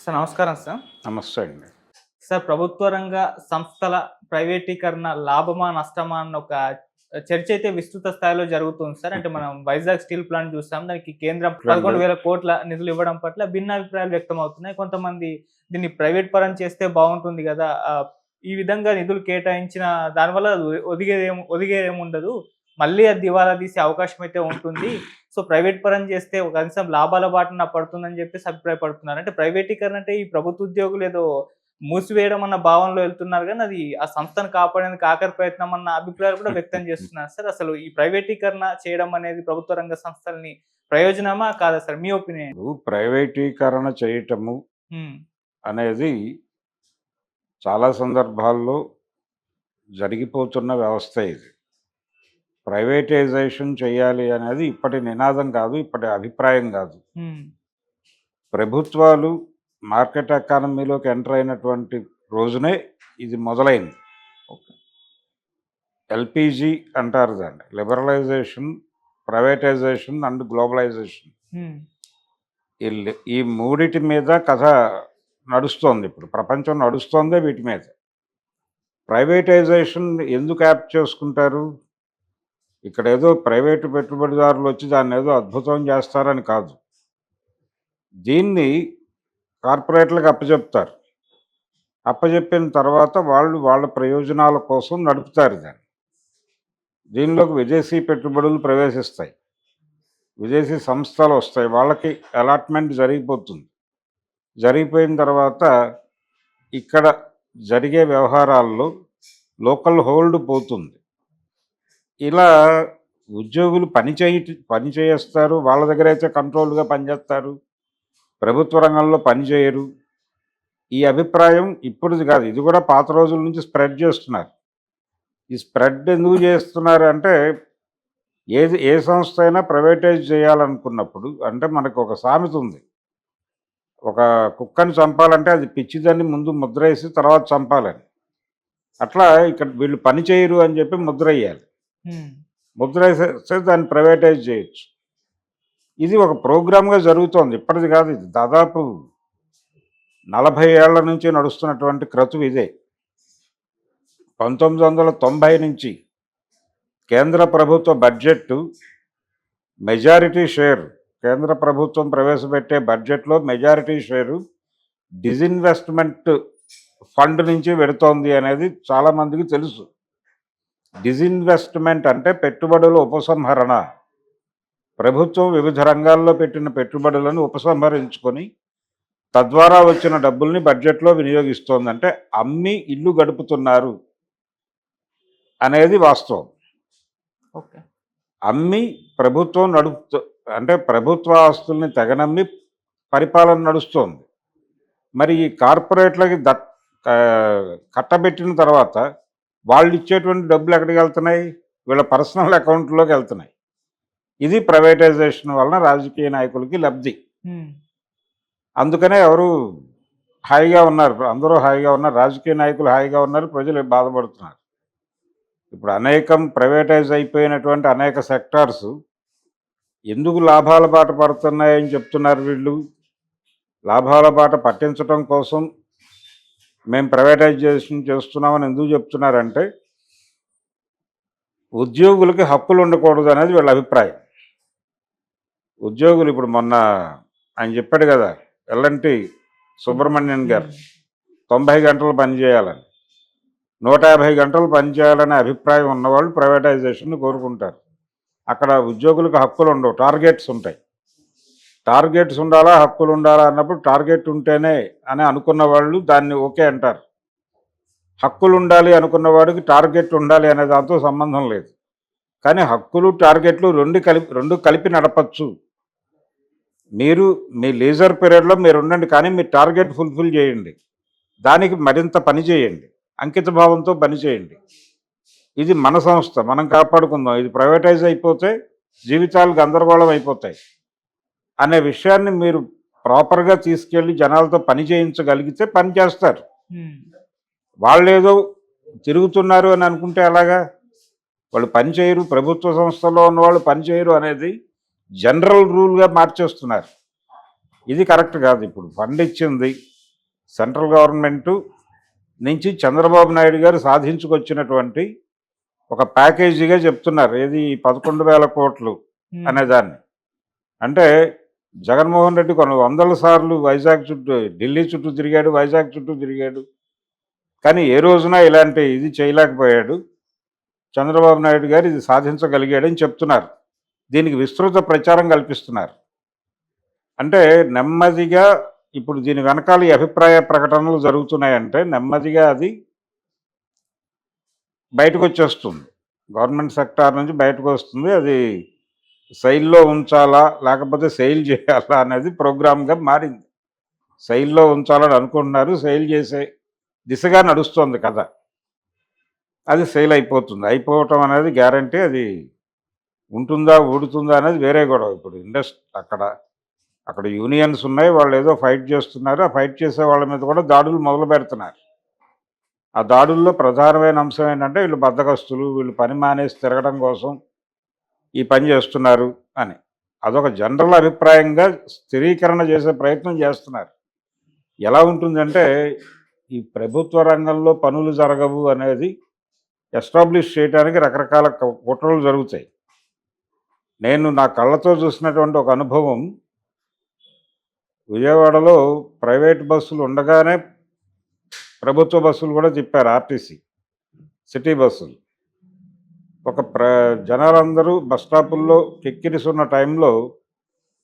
Sir నమస్కారం sir. నమస్తే అండి. సార్ ప్రభుత్వ రంగ సంస్థల ప్రైవేటీకరణ లాభమా? నష్టమా? అన్న ఒక చర్చ అయితే విస్తృత స్థాయిలో జరుగుతుంది సార్. అంటే మనం వైజాగ్ స్టీల్ ప్లాంట్ చూసాం. దానికి కేంద్రం రెండు 11,000 కోట్ల నిధులు ఇవ్వడం పట్ల భిన్నాభిప్రాయాలు వ్యక్తమవుతున్నాయి. కొంతమంది దీన్ని ప్రైవేట్ పరం చేస్తే బావుంటుంది గదా! ఈ విధంగా నిధులు కేటాయించిన దానివల్ల ఒదిగేదేముండదు. మళ్ళీ అది దివాలా తీసే అవకాశం అయితే ఉంటుంది. సో, ప్రైవేట్ పరం చేస్తే ఒక కనీసం లాభాల బాటన పడుతుందని జెప్పేసి అభిప్రాయపడుతున్నారు. అంటే ప్రైవేటీకరణ అంటే ఈ ప్రభుత్వ ఉద్యోగులు ఏదో మూసివేయడం అన్న భావనలో వెళ్తున్నారు గానీ, అది ఆ సంస్థను కాపాడేందుకు ఆఖరి ప్రయత్నం అన్న అభిప్రాయాలు కూడా వ్యక్తం చేస్తున్నారు సార్. అసలు ఈ ప్రైవేటీకరణ చేయడం అనేది ప్రభుత్వ రంగ సంస్థలని ప్రయోజనమా? కాదా సార్? మీ ఒపీనియన్ ఏంటి? ఇప్పుడు ప్రైవేటీకరణ చేయటము హ్మ్. అనేది చాలా సందర్భాల్లో జరిగిపోతున్న వ్యవస్థ ఇది. ప్రైవేటైజేషన్ చేయాలి అనేది ఇప్పటి నినాదం కాదు, ఇప్పటి అభిప్రాయం కాదు. హ్మ్. ప్రభుత్వాలు మార్కెట్ ఎకానమీలోకి ఎంటర్ అయినటువంటి రోజునే ఇది మొదలైంది. ఓకే. ఎల్‌పీజీ అంటారు దాన్ని. Liberalisation, privatisation and globalisation. Hmm. ఈ మూడిటి మీద కథ నడుస్తోంది ఇప్పుడు. ప్రపంచం నడుస్తోందే వీటి మీద. ప్రైవేటైజేషన్ ఎందుకు యాప్ట్ చేసుకుంటారు? ఇక్కడేదో ప్రైవేటు పెట్టుబడిదారులు వచ్చి దాన్నేదో అద్భుతం చేస్తారని కాదు. దీన్ని కార్పొరేట్‌లకు అప్పజెప్తారు. అప్పజెప్పిన తర్వాత వాళ్ళు వాళ్ళ ప్రయోజనాల కోసం నడుపుతారు దాన్ని. దీనిలోకి విదేశీ పెట్టుబడులు ప్రవేశిస్తాయి. విదేశీ సంస్థలొస్తాయి. వాళ్ళకి అలాట్‌మెంట్ జరిగిపోతుంది. జరిగిపోయిన తర్వాత ఇక్కడ జరిగే వ్యవహారాల్లో లోకల్ హోల్డ్ పోతుంది. ఇలా ఉద్యోగులు పని చేస్తారు. వాళ్ళ దగ్గరైతే కంట్రోల్‌గా పనిచేస్తారు. ప్రభుత్వ రంగంలో పని చేయరు. ఈ అభిప్రాయం ఇప్పుడుది కాదు. ఇది కూడా పాత రోజుల నుంచి స్ప్రెడ్ చేస్తున్నారు. ఈ స్ప్రెడ్ ఎందుకు చేస్తున్నారు అంటే ఏ సంస్థ అయినా ప్రైవేటైజ్ చేయాలనుకున్నప్పుడు అంటే మనకు ఒక సామెత ఉంది. ఒక కుక్కని చంపాలంటే అది పిచ్చిదని ముందు ముద్రేసి తర్వాత చంపాలని. అట్లా ఇక్కడ వీళ్ళు పని చేయరు అని చెప్పి ముద్రెయ్యాలి. హ్మ్. ముద్రేసేస్తే దాన్ని ప్రైవేటైజ్ చేయొచ్చు. ఇది ఒక ప్రోగ్రామ్‌గా జరుగుతోంది. ఇప్పటిది కాదు ఇది. దాదాపు 40 ఏళ్ల నుంచి నడుస్తున్నటువంటి క్రతువు ఇదే. 1990 నుంచి కేంద్ర ప్రభుత్వ బడ్జెట్టు మెజారిటీ షేర్ కేంద్ర ప్రభుత్వం ప్రవేశపెట్టే బడ్జెట్‌లో మెజారిటీ షేరు డిజిన్వెస్ట్‌మెంట్ ఫండ్ నుంచి వెడుతోంది అనేది చాలామందికి తెలుసు. డిజిన్వెస్ట్‌మెంట్ అంటే పెట్టుబడుల ఉపసంహరణ. ప్రభుత్వం వివిధ రంగాల్లో పెట్టిన పెట్టుబడులను ఉపసంహరించుకొని తద్వారా వచ్చిన డబ్బుల్ని బడ్జెట్‌లో వినియోగిస్తోంది. అంటే అమ్మి ఇల్లు గడుపుతున్నారు అనేది వాస్తవం. ఓకే. అమ్మి ప్రభుత్వం అంటే ప్రభుత్వ ఆస్తుల్ని తెగనమ్మి పరిపాలన నడుస్తోంది. మరి ఈ కార్పొరేట్లకి కట్టబెట్టిన తర్వాత వాళ్ళు ఇచ్చేటువంటి డబ్బులు ఎక్కడికి వెళ్తున్నాయి? వీళ్ళ పర్సనల్ అకౌంట్‌లోకి వెళ్తున్నాయి. ఇది ప్రైవేటైజేషన్ వలన రాజకీయ నాయకులకి లబ్ధి. హ్మ్. అందుకనే ఎవరు హాయిగా ఉన్నారు. అందరూ హాయిగా ఉన్నారు. రాజకీయ నాయకులు హాయిగా ఉన్నారు. ప్రజలు బాధపడుతున్నారు. ఇప్పుడు అనేకం ప్రైవేటైజ్ అయిపోయినటువంటి అనేక సెక్టార్స్ ఎందుకు లాభాల బాట పడుతున్నాయని చెప్తున్నారు వీళ్ళు. లాభాల బాట పట్టించడం కోసం మేము ప్రైవేటైజేషన్ చేస్తున్నామని ఎందుకు చెప్తున్నారంటే ఉద్యోగులకి హక్కులు ఉండకూడదు అనేది వీళ్ళ అభిప్రాయం. ఉద్యోగులు ఇప్పుడు మొన్న ఆయన చెప్పాడు కదా, ఎల్ఎన్టీ సుబ్రహ్మణ్యన్ గారు 90 గంటలు పనిచేయాలని, 150 గంటలు పనిచేయాలనే అభిప్రాయం ఉన్నవాళ్ళు ప్రైవేటైజేషన్ కోరుకుంటారు. అక్కడ ఉద్యోగులకు హక్కులు ఉండవు, టార్గెట్స్ ఉంటాయి. టార్గెట్స్ ఉండాలా, హక్కులు ఉండాలా అన్నప్పుడు టార్గెట్ ఉంటేనే అని అనుకున్న వాళ్ళు దాన్ని ఓకే అంటారు. హక్కులు ఉండాలి అనుకున్న వాడికి టార్గెట్ ఉండాలి అనే దాంతో సంబంధం లేదు. కానీ హక్కులు టార్గెట్లు రెండు కలిపి నడపచ్చు. మీరు మీ లీజర్ పీరియడ్లో మీరు ఉండండి, కానీ మీ టార్గెట్ ఫుల్ఫిల్ చేయండి. దానికి మరింత పని చేయండి, అంకిత భావంతో పని చేయండి. ఇది మన సంస్థ, మనం కాపాడుకుందాం. ఇది ప్రైవేటైజ్ అయిపోతే జీవితాలు గందరగోళం అయిపోతాయి అనే విషయాన్ని మీరు ప్రాపర్గా తీసుకెళ్ళి జనాలతో పని చేయించగలిగితే పని చేస్తారు. వాళ్ళేదో తిరుగుతున్నారు అని అనుకుంటే ఎలాగా? వాళ్ళు పని చేయరు, ప్రభుత్వ సంస్థల్లో ఉన్నవాళ్ళు పని చేయరు అనేది జనరల్ రూల్గా మార్చేస్తున్నారు. ఇది కరెక్ట్ కాదు. ఇప్పుడు ఫండ్ ఇచ్చింది, సెంట్రల్ గవర్నమెంటు నుంచి చంద్రబాబు నాయుడు గారు సాధించుకొచ్చినటువంటి ఒక ప్యాకేజీగా చెప్తున్నారు. ఏది 11,000 కోట్లు అనేదాన్ని. అంటే జగన్మోహన్ రెడ్డి కొన్ని వందల సార్లు వైజాగ్ చుట్టూ, ఢిల్లీ చుట్టూ తిరిగాడు, వైజాగ్ చుట్టూ తిరిగాడు. కానీ ఏ రోజున ఇలాంటి ఇది చేయలేకపోయాడు. చంద్రబాబు నాయుడు గారు ఇది సాధించగలిగాడని చెప్తున్నారు. దీనికి విస్తృత ప్రచారం కల్పిస్తున్నారు. అంటే నెమ్మదిగా ఇప్పుడు దీని వెనకాల ఈ అభిప్రాయ ప్రకటనలు జరుగుతున్నాయంటే నెమ్మదిగా అది బయటకు వచ్చేస్తుంది. గవర్నమెంట్ సెక్టార్ నుంచి బయటకు వస్తుంది. అది సెయిల్లో ఉంచాలా లేకపోతే సెయిల్ చేయాలా అనేది ప్రోగ్రామ్గా మారింది. సెయిల్లో ఉంచాలని అనుకుంటున్నారు. సెయిల్ చేసే దిశగా నడుస్తుంది కథ. అది సెయిల్ అయిపోతుంది. అయిపోవటం అనేది గ్యారంటీ. అది ఉంటుందా ఊడుతుందా అనేది వేరే గొడవ. ఇప్పుడు అక్కడ యూనియన్స్ ఉన్నాయి. వాళ్ళు ఏదో ఫైట్ చేస్తున్నారు. ఆ ఫైట్ చేసే వాళ్ళ మీద కూడా దాడులు మొదలు పెడుతున్నారు. ఆ దాడుల్లో ప్రధానమైన అంశం ఏంటంటే వీళ్ళు బద్ధకస్తులు, వీళ్ళు పని మానేసి తిరగడం కోసం ఈ పని చేస్తున్నారు అని. అదొక జనరల్ అభిప్రాయంగా స్థిరీకరణ చేసే ప్రయత్నం చేస్తున్నారు. ఎలా ఉంటుందంటే ఈ ప్రభుత్వ రంగంలో పనులు జరగవు అనేది ఎస్టాబ్లిష్ చేయడానికి రకరకాల కుట్రలు జరుగుతాయి. నేను నా కళ్ళతో చూసినటువంటి ఒక అనుభవం, విజయవాడలో ప్రైవేట్ బస్సులు ఉండగానే ప్రభుత్వ బస్సులు కూడా తిప్పారు. ఆర్టీసీ సిటీ బస్సులు. జనాలందరూ బస్ స్టాపుల్లో కిక్కిరిస్తున్న టైంలో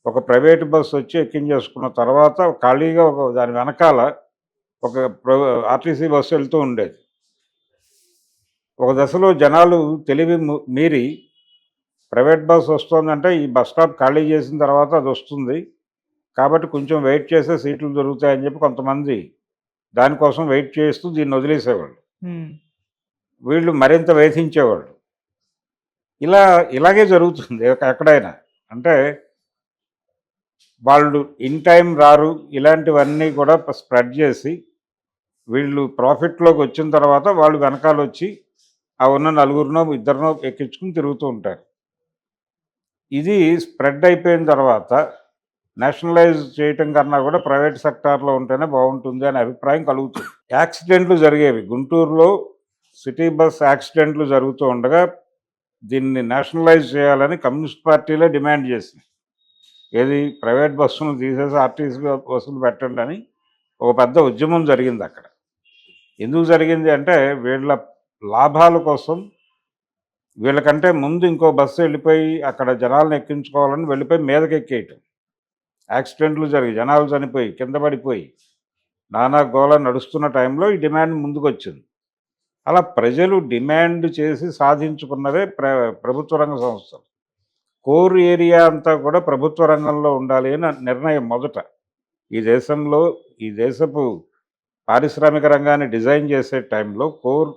ఒక ప్రైవేట్ బస్సు వచ్చి ఎక్కించేసుకున్న తర్వాత ఖాళీగా దాని వెనకాల ఒక ఆర్టీసీ బస్సు వెళ్తూ ఉండేది. ఒక దశలో జనాలు తెలివి మీరి ప్రైవేట్ బస్సు వస్తుందంటే ఈ బస్ స్టాప్ ఖాళీ చేసిన తర్వాత అది వస్తుంది కాబట్టి కొంచెం వెయిట్ చేస్తే సీట్లు దొరుకుతాయని చెప్పి కొంతమంది దానికోసం వెయిట్ చేస్తూ దీన్ని వదిలేసేవాళ్ళు. వీళ్ళు మరింత వేధించేవాళ్ళు. ఇలాగే జరుగుతుంది ఎక్కడైనా. అంటే వాళ్ళు ఇన్ టైం రారు. ఇలాంటివన్నీ కూడా స్ప్రెడ్ చేసి వీళ్ళు ప్రాఫిట్లోకి వచ్చిన తర్వాత వాళ్ళు వెనకాల వచ్చి ఆ ఉన్న నలుగురినో ఇద్దరినో ఎక్కించుకుని తిరుగుతూ ఉంటారు. ఇది స్ప్రెడ్ అయిపోయిన తర్వాత నేషనలైజ్ చేయటం కన్నా కూడా ప్రైవేట్ సెక్టార్లో ఉంటేనే బాగుంటుంది అనే అభిప్రాయం కలుగుతుంది. యాక్సిడెంట్లు జరిగేవి. గుంటూరులో సిటీ బస్ యాక్సిడెంట్లు జరుగుతూ ఉండగా దీన్ని నేషనలైజ్ చేయాలని కమ్యూనిస్ట్ పార్టీలే డిమాండ్ చేసింది. ఏది ప్రైవేట్ బస్సులను తీసేసి ఆర్టీసీ బస్సులు పెట్టండి అని ఒక పెద్ద ఉద్యమం జరిగింది అక్కడ. ఎందుకు జరిగింది అంటే వీళ్ళ లాభాల కోసం, వీళ్ళకంటే ముందు ఇంకో బస్సు వెళ్ళిపోయి అక్కడ జనాలను ఎక్కించుకోవాలని వెళ్ళిపోయి మీదకి ఎక్కేయటం. యాక్సిడెంట్లు జరిగి జనాలు చనిపోయి కింద పడిపోయి నానా గోళ నడుస్తున్న టైంలో ఈ డిమాండ్ ముందుకు వచ్చింది. అలా ప్రజలు డిమాండ్ చేసి సాధించుకున్నదే ప్రభుత్వ రంగ సంస్థలు. కోర్ ఏరియా అంతా కూడా ప్రభుత్వ రంగంలో ఉండాలి అని నిర్ణయం మొదట. ఈ దేశపు పారిశ్రామిక రంగాన్ని డిజైన్ చేసే టైంలో కోర్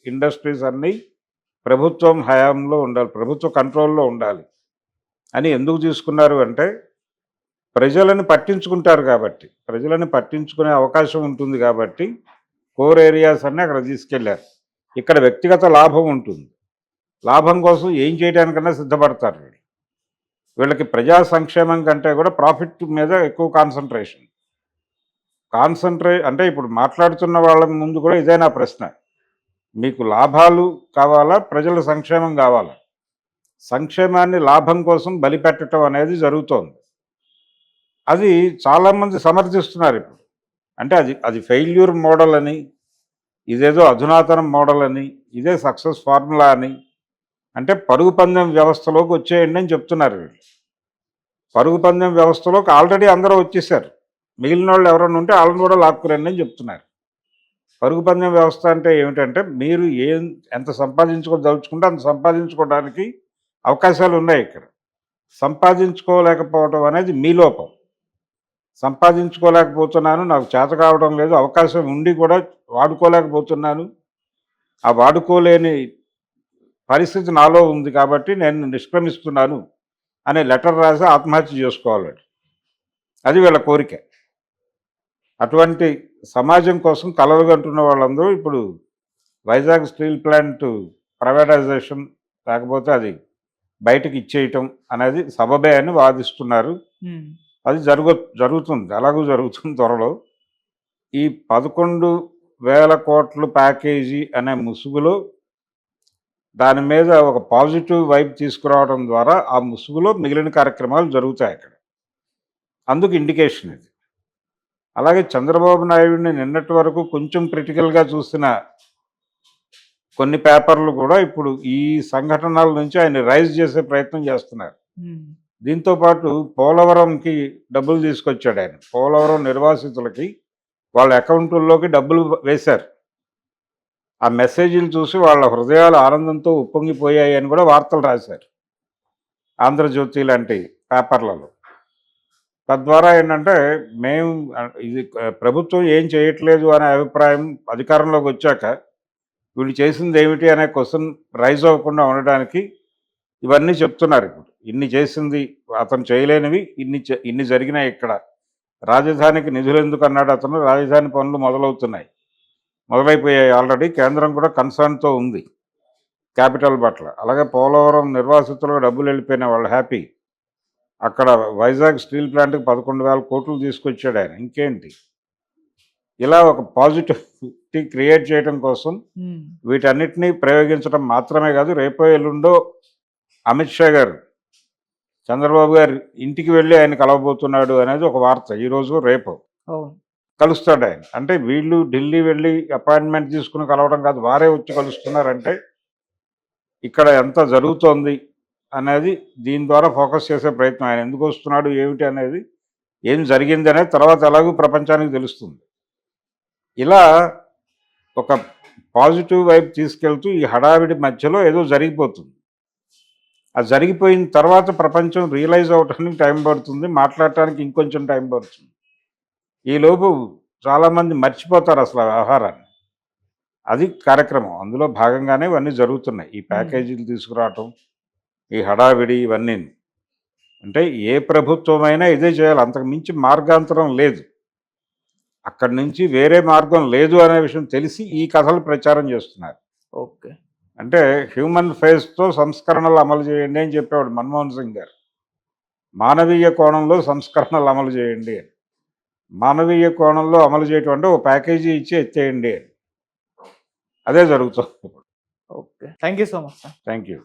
ఇండస్ట్రీస్ అన్నీ ప్రభుత్వం హయాంలో ఉండాలి, ప్రభుత్వ కంట్రోల్లో ఉండాలి అని ఎందుకు తీసుకున్నారు అంటే ప్రజలను పట్టించుకుంటారు కాబట్టి, ప్రజలను పట్టించుకునే అవకాశం ఉంటుంది కాబట్టి కోర్ ఏరియాస్ అన్నీ అక్కడ తీసుకెళ్లారు. ఇక్కడ వ్యక్తిగత లాభం ఉంటుంది. లాభం కోసం ఏం చేయడానికన్నా సిద్ధపడతారు. వీళ్ళకి ప్రజా సంక్షేమం కంటే కూడా ప్రాఫిట్ మీద ఎక్కువ కాన్సన్ట్రేషన్ అంటే ఇప్పుడు మాట్లాడుతున్న వాళ్ళ ముందు కూడా ఇదే నా ప్రశ్న. మీకు లాభాలు కావాలా, ప్రజల సంక్షేమం కావాలా? సంక్షేమాన్ని లాభం కోసం బలిపెట్టడం అనేది జరుగుతోంది. అది చాలామంది సమర్థిస్తున్నారు ఇప్పుడు. అంటే అది ఫెయిల్యూర్ మోడల్ అని, ఇదేదో అధునాతన మోడల్ అని, ఇదే సక్సెస్ ఫార్ములా అని, అంటే పరుగు పందెం వ్యవస్థలోకి వచ్చేయండి అని చెప్తున్నారు వీళ్ళు. పరుగు పందెం వ్యవస్థలోకి ఆల్రెడీ అందరూ వచ్చేసారు. మిగిలిన వాళ్ళు ఎవరైనా ఉంటే వాళ్ళని కూడా లాక్కురండి అని చెప్తున్నారు. పరుగు పందెం వ్యవస్థ అంటే ఏమిటంటే మీరు ఎంత సంపాదించుకోదలుచుకుంటే అంత సంపాదించుకోవడానికి అవకాశాలు ఉన్నాయి. ఇక్కడ సంపాదించుకోలేకపోవడం అనేది మీ లోపం. సంపాదించుకోలేకపోతున్నాను, నాకు చేత కావడం లేదు, అవకాశం ఉండి కూడా వాడుకోలేకపోతున్నాను, ఆ వాడుకోలేని పరిస్థితి నాలో ఉంది కాబట్టి నేను నిష్క్రమిస్తున్నాను అనే లెటర్ రాసి ఆత్మహత్య చేసుకోవాలి. అది వీళ్ళ కోరిక. అటువంటి సమాజం కోసం కలలు కంటున్న వాళ్ళందరూ ఇప్పుడు వైజాగ్ స్టీల్ ప్లాంట్ ప్రైవేటైజేషన్ లేకపోతే అది బయటకు ఇచ్చేయటం అనేది సబబే అని వాదిస్తున్నారు. అది జరుగుతుంది, అలాగూ జరుగుతుంది త్వరలో. ఈ 11,000 కోట్ల ప్యాకేజీ అనే ముసుగులో దాని మీద ఒక పాజిటివ్ వైబ్ తీసుకురావడం ద్వారా ఆ ముసుగులో మిగిలిన కార్యక్రమాలు జరుగుతాయి అక్కడ. అందుకు ఇండికేషన్ ఇది. అలాగే చంద్రబాబు నాయుడిని నిన్నటి వరకు కొంచెం క్రిటికల్గా చూసిన కొన్ని పేపర్లు కూడా ఇప్పుడు ఈ సంఘటనల నుంచి ఆయన రైజ్ చేసే ప్రయత్నం చేస్తున్నారు. దీంతో పాటు పోలవరంకి డబ్బులు తీసుకొచ్చాడు ఆయన. పోలవరం నిర్వాసితులకి వాళ్ళ అకౌంట్లలోకి డబ్బులు వేశారు. ఆ మెసేజీలు చూసి వాళ్ళ హృదయాలు ఆనందంతో ఉప్పొంగిపోయాయి అని కూడా వార్తలు రాశారు ఆంధ్రజ్యోతి లాంటి పేపర్లలో. తద్వారా ఏంటంటే మేము ఇది ప్రభుత్వం ఏం చేయట్లేదు అనే అభిప్రాయం అధికారంలోకి వచ్చాక వీళ్ళు చేసింది ఏమిటి అనే క్వశ్చన్ రైజ్ అవ్వకుండా ఉండడానికి ఇవన్నీ చెప్తున్నారు. ఇప్పుడు ఇన్ని చేసింది అతను చేయలేనివి ఇన్ని జరిగినాయి. ఇక్కడ రాజధానికి నిధులు ఎందుకు అన్నాడు అతను. రాజధాని పనులు మొదలైపోయాయి ఆల్రెడీ. కేంద్రం కూడా కన్సర్న్తో ఉంది క్యాపిటల్ పట్ల. అలాగే పోలవరం నిర్వాసితులకు డబ్బులు వెళ్ళిపోయిన వాళ్ళు హ్యాపీ. అక్కడ వైజాగ్ స్టీల్ ప్లాంట్కి 11,000 కోట్లు తీసుకొచ్చాడు ఆయన. ఇంకేంటి, ఇలా ఒక పాజిటివిటీ క్రియేట్ చేయడం కోసం వీటన్నిటినీ ప్రయోగించడం మాత్రమే కాదు, రేపో ఎల్లుండో అమిత్ షా గారు చంద్రబాబు గారు ఇంటికి వెళ్ళి ఆయన కలవబోతున్నాడు అనేది ఒక వార్త. ఈరోజు రేపు కలుస్తాడు ఆయన. అంటే వీళ్ళు ఢిల్లీ వెళ్ళి అపాయింట్మెంట్ తీసుకుని కలవడం కాదు, వారే వచ్చి కలుస్తున్నారంటే ఇక్కడ ఎంత జరుగుతోంది అనేది దీని ద్వారా ఫోకస్ చేసే ప్రయత్నం. ఆయన ఎందుకు వస్తున్నాడు ఏమిటి అనేది, ఏం జరిగింది అనేది తర్వాత ఎలాగూ ప్రపంచానికి తెలుస్తుంది. ఇలా ఒక పాజిటివ్ వైపు తీసుకెళ్తూ ఈ హడావిడి మధ్యలో ఏదో జరిగిపోతుంది. అది జరిగిపోయిన తర్వాత ప్రపంచం రియలైజ్ అవ్వటానికి టైం పడుతుంది, మాట్లాడటానికి ఇంకొంచెం టైం పడుతుంది. ఈలోపు చాలామంది మర్చిపోతారు అసలు వ్యవహారాన్ని. అది కార్యక్రమం. అందులో భాగంగానే ఇవన్నీ జరుగుతున్నాయి. ఈ ప్యాకేజీలు తీసుకురావటం, ఈ హడావిడి, ఇవన్నీ. అంటే ఏ ప్రభుత్వమైనా ఇదే చేయాలి, అంతకు మించి మార్గాంతరం లేదు. అక్కడి నుంచి వేరే మార్గం లేదు అనే విషయం తెలిసి ఈ కథలు ప్రచారం చేస్తున్నారు. ఓకే, అంటే హ్యూమన్ ఫేస్తో సంస్కరణలు అమలు చేయండి అని చెప్పేవాడు మన్మోహన్ సింగ్ గారు. మానవీయ కోణంలో సంస్కరణలు అమలు చేయండి అని. మానవీయ కోణంలో అమలు చేయటం అంటే ఓ ప్యాకేజీ ఇచ్చి ఎత్తేయండి అని. అదే జరుగుతుంది. Okay, thank you so much. Thank you.